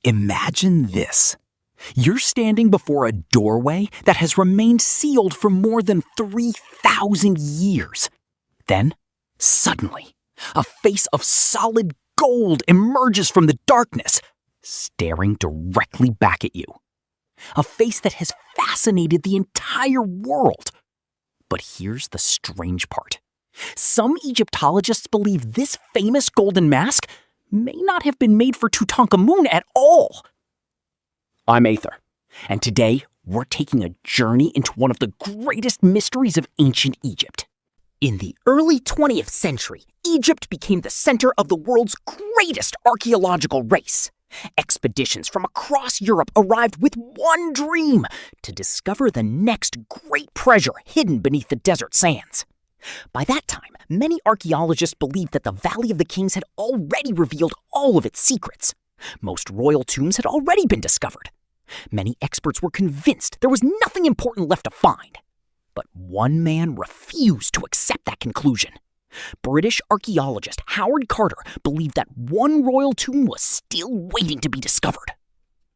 Imagine this. You're standing before a doorway that has remained sealed for more than 3,000 years. Then, suddenly, a face of solid gold emerges from the darkness, staring directly back at you. A face that has fascinated the entire world. But here's the strange part. Some Egyptologists believe this famous golden mask may not have been made for Tutankhamun at all. I'm Aether, and today we're taking a journey into one of the greatest mysteries of ancient Egypt. In the early 20th century, Egypt became the center of the world's greatest archaeological race. Expeditions from across Europe arrived with one dream: to discover the next great treasure hidden beneath the desert sands. By that time, many archaeologists believed that the Valley of the Kings had already revealed all of its secrets. Most royal tombs had already been discovered. Many experts were convinced there was nothing important left to find. But one man refused to accept that conclusion. British archaeologist Howard Carter believed that one royal tomb was still waiting to be discovered.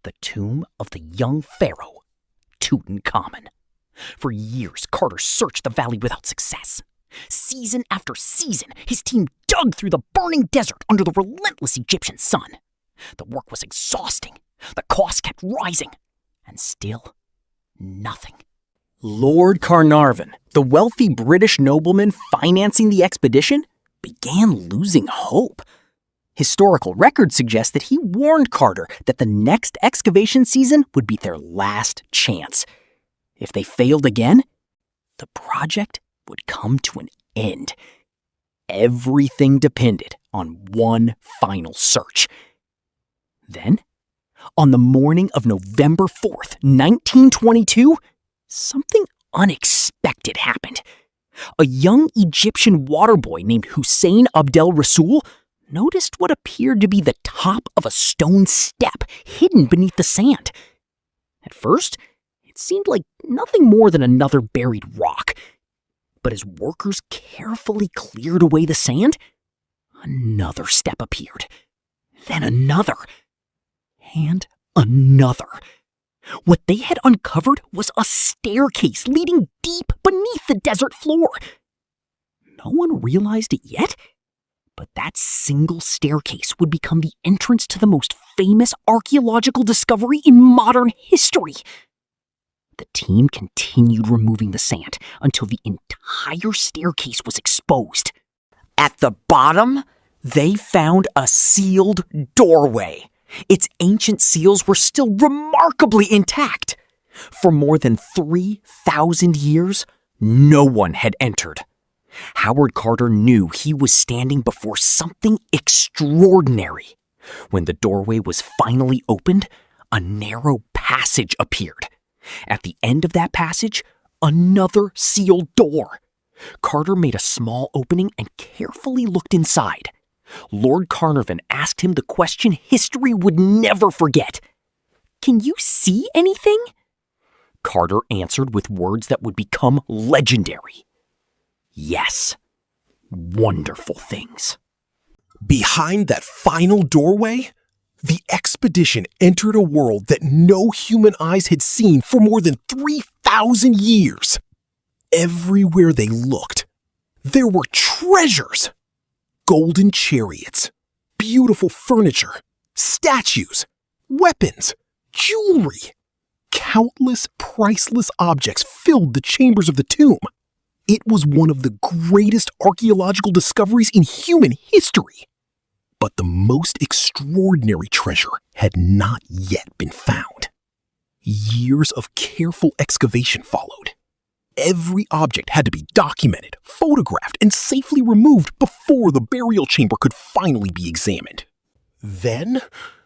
The tomb of the young pharaoh, Tutankhamun. For years, Carter searched the valley without success. Season after season, his team dug through the burning desert under the relentless Egyptian sun. The work was exhausting. The costs kept rising. And still, nothing. Lord Carnarvon, the wealthy British nobleman financing the expedition, began losing hope. Historical records suggest that he warned Carter that the next excavation season would be their last chance. If they failed again, the project would come to an end. Everything depended on one final search. Then, on the morning of November 4th, 1922, something unexpected happened. A young Egyptian water boy named Hussein Abdel Rasul noticed what appeared to be the top of a stone step hidden beneath the sand. At first, it seemed like nothing more than another buried rock. But as workers carefully cleared away the sand, another step appeared. Then another. And another. What they had uncovered was a staircase leading deep beneath the desert floor. No one realized it yet, but that single staircase would become the entrance to the most famous archaeological discovery in modern history. The team continued removing the sand until the entire staircase was exposed. At the bottom, they found a sealed doorway. Its ancient seals were still remarkably intact. For more than 3,000 years, no one had entered. Howard Carter knew he was standing before something extraordinary. When the doorway was finally opened, a narrow passage appeared. At the end of that passage, another sealed door. Carter made a small opening and carefully looked inside. Lord Carnarvon asked him the question history would never forget. "Can you see anything?" Carter answered with words that would become legendary. "Yes, wonderful things." Behind that final doorway, the expedition entered a world that no human eyes had seen for more than 3,000 years. Everywhere they looked, there were treasures. Golden chariots, beautiful furniture, statues, weapons, jewelry. Countless priceless objects filled the chambers of the tomb. It was one of the greatest archaeological discoveries in human history. But the most extraordinary treasure had not yet been found. Years of careful excavation followed. Every object had to be documented, photographed, and safely removed before the burial chamber could finally be examined. Then,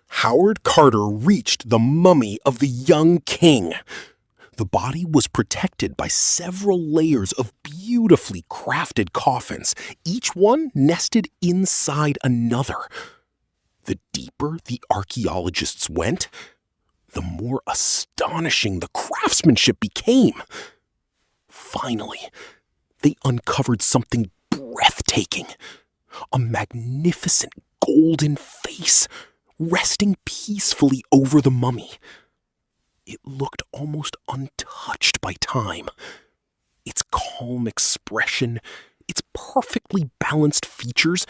Howard Carter reached the mummy of the young king. The body was protected by several layers of beautifully crafted coffins, each one nested inside another. The deeper the archaeologists went, the more astonishing the craftsmanship became. Finally, they uncovered something breathtaking. A magnificent golden face resting peacefully over the mummy. It looked almost untouched by time. Its calm expression, its perfectly balanced features,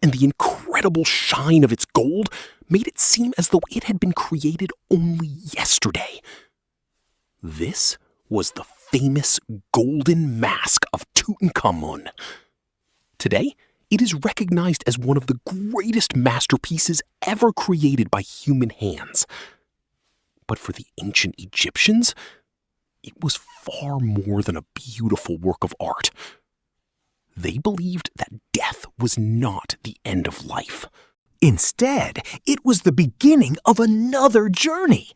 and the incredible shine of its gold made it seem as though it had been created only yesterday. This was the famous golden mask of Tutankhamun. Today, it is recognized as one of the greatest masterpieces ever created by human hands. But for the ancient Egyptians, it was far more than a beautiful work of art. They believed that death was not the end of life. Instead, it was the beginning of another journey.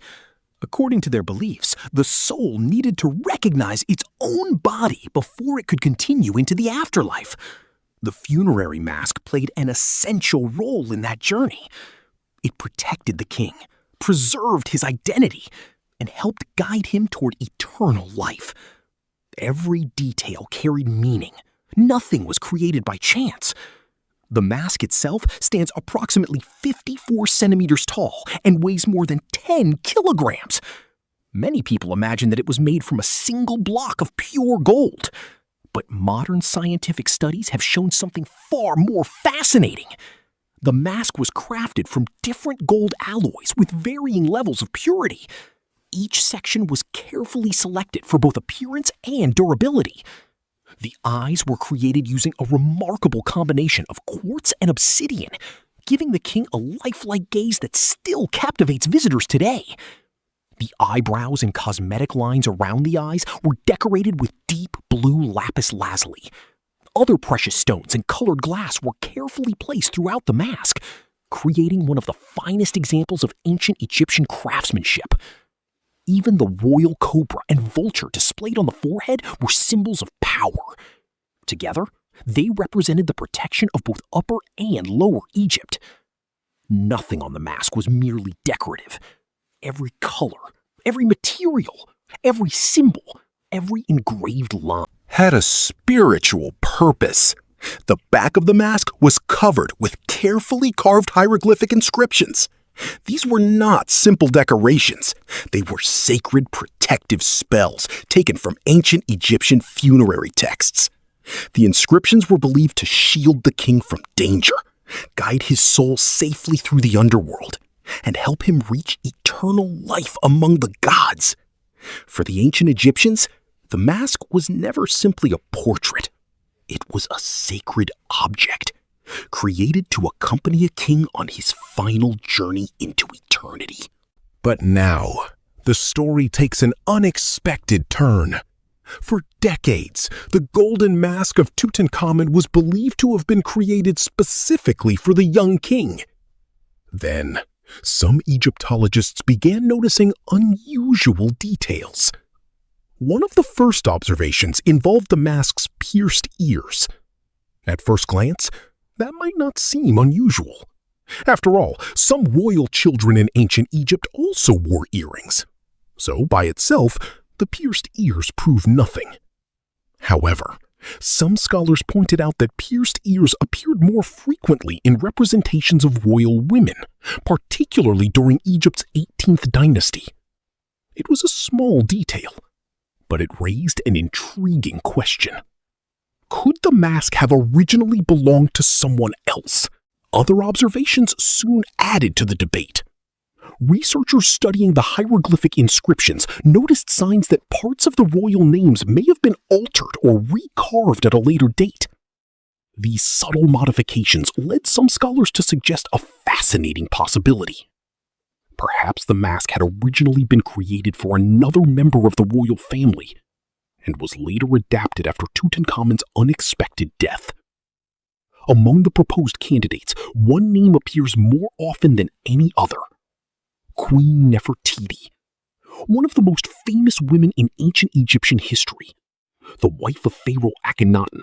According to their beliefs, the soul needed to recognize its own body before it could continue into the afterlife. The funerary mask played an essential role in that journey. It protected the king, preserved his identity, and helped guide him toward eternal life. Every detail carried meaning. Nothing was created by chance. The mask itself stands approximately 54 centimeters tall and weighs more than 10 kilograms. Many people imagine that it was made from a single block of pure gold. But modern scientific studies have shown something far more fascinating. The mask was crafted from different gold alloys with varying levels of purity. Each section was carefully selected for both appearance and durability. The eyes were created using a remarkable combination of quartz and obsidian, giving the king a lifelike gaze that still captivates visitors today. The eyebrows and cosmetic lines around the eyes were decorated with deep blue lapis lazuli. Other precious stones and colored glass were carefully placed throughout the mask, creating one of the finest examples of ancient Egyptian craftsmanship. Even the royal cobra and vulture displayed on the forehead were symbols of power. Together, they represented the protection of both Upper and Lower Egypt. Nothing on the mask was merely decorative. Every color, every material, every symbol, every engraved line had a spiritual purpose. The back of the mask was covered with carefully carved hieroglyphic inscriptions. These were not simple decorations. They were sacred protective spells taken from ancient Egyptian funerary texts. The inscriptions were believed to shield the king from danger, guide his soul safely through the underworld, and help him reach eternal life among the gods. For the ancient Egyptians, the mask was never simply a portrait. It was a sacred object, created to accompany a king on his final journey into eternity. But now, the story takes an unexpected turn. For decades, the golden mask of Tutankhamun was believed to have been created specifically for the young king. Then, some Egyptologists began noticing unusual details. One of the first observations involved the mask's pierced ears. At first glance, that might not seem unusual. After all, some royal children in ancient Egypt also wore earrings. So, by itself, the pierced ears prove nothing. However, some scholars pointed out that pierced ears appeared more frequently in representations of royal women, particularly during Egypt's 18th dynasty. It was a small detail, but it raised an intriguing question. Could the mask have originally belonged to someone else? Other observations soon added to the debate. Researchers studying the hieroglyphic inscriptions noticed signs that parts of the royal names may have been altered or recarved at a later date. These subtle modifications led some scholars to suggest a fascinating possibility. Perhaps the mask had originally been created for another member of the royal family and was later adapted after Tutankhamun's unexpected death. Among the proposed candidates, one name appears more often than any other: Queen Nefertiti, one of the most famous women in ancient Egyptian history, the wife of Pharaoh Akhenaten,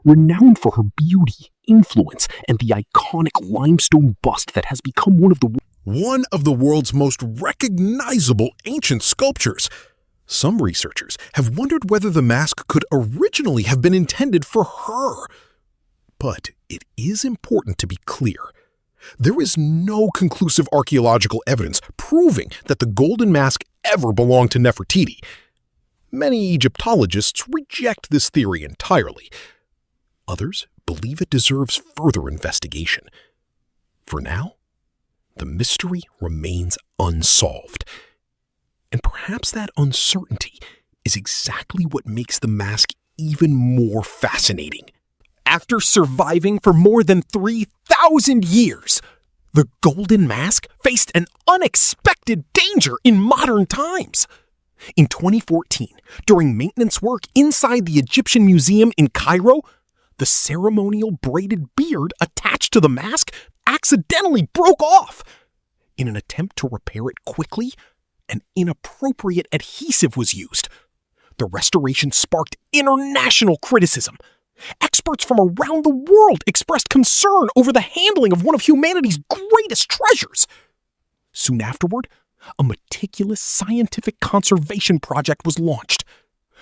renowned for her beauty, influence, and the iconic limestone bust that has become one of the world's most recognizable ancient sculptures. Some researchers have wondered whether the mask could originally have been intended for her. But it is important to be clear. There is no conclusive archaeological evidence proving that the golden mask ever belonged to Nefertiti. Many Egyptologists reject this theory entirely. Others believe it deserves further investigation. For now, the mystery remains unsolved. And perhaps that uncertainty is exactly what makes the mask even more fascinating. After surviving for more than 3,000 years, the Golden Mask faced an unexpected danger in modern times. In 2014, during maintenance work inside the Egyptian Museum in Cairo, the ceremonial braided beard attached to the mask accidentally broke off. In an attempt to repair it quickly, an inappropriate adhesive was used. The restoration sparked international criticism. Experts from around the world expressed concern over the handling of one of humanity's greatest treasures. Soon afterward, a meticulous scientific conservation project was launched.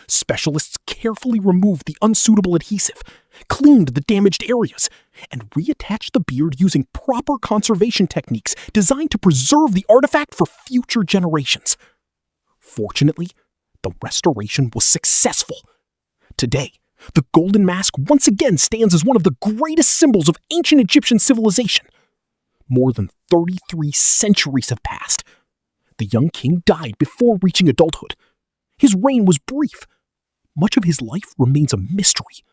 Specialists carefully removed the unsuitable adhesive, cleaned the damaged areas, and reattached the beard using proper conservation techniques designed to preserve the artifact for future generations. Fortunately, the restoration was successful. Today, the Golden Mask once again stands as one of the greatest symbols of ancient Egyptian civilization. More than 33 centuries have passed. The young king died before reaching adulthood. His reign was brief. Much of his life remains a mystery.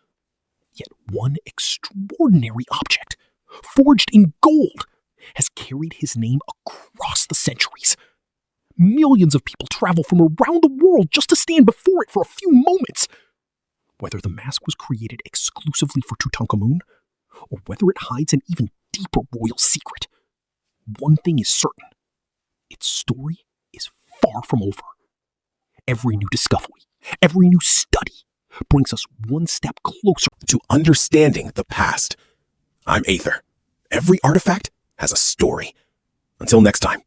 Yet one extraordinary object, forged in gold, has carried his name across the centuries. Millions of people travel from around the world just to stand before it for a few moments. Whether the mask was created exclusively for Tutankhamun, or whether it hides an even deeper royal secret, one thing is certain. Its story is far from over. Every new discovery, every new study brings us one step closer To understanding the past. I'm Aether. Every artifact has a story. Until next time.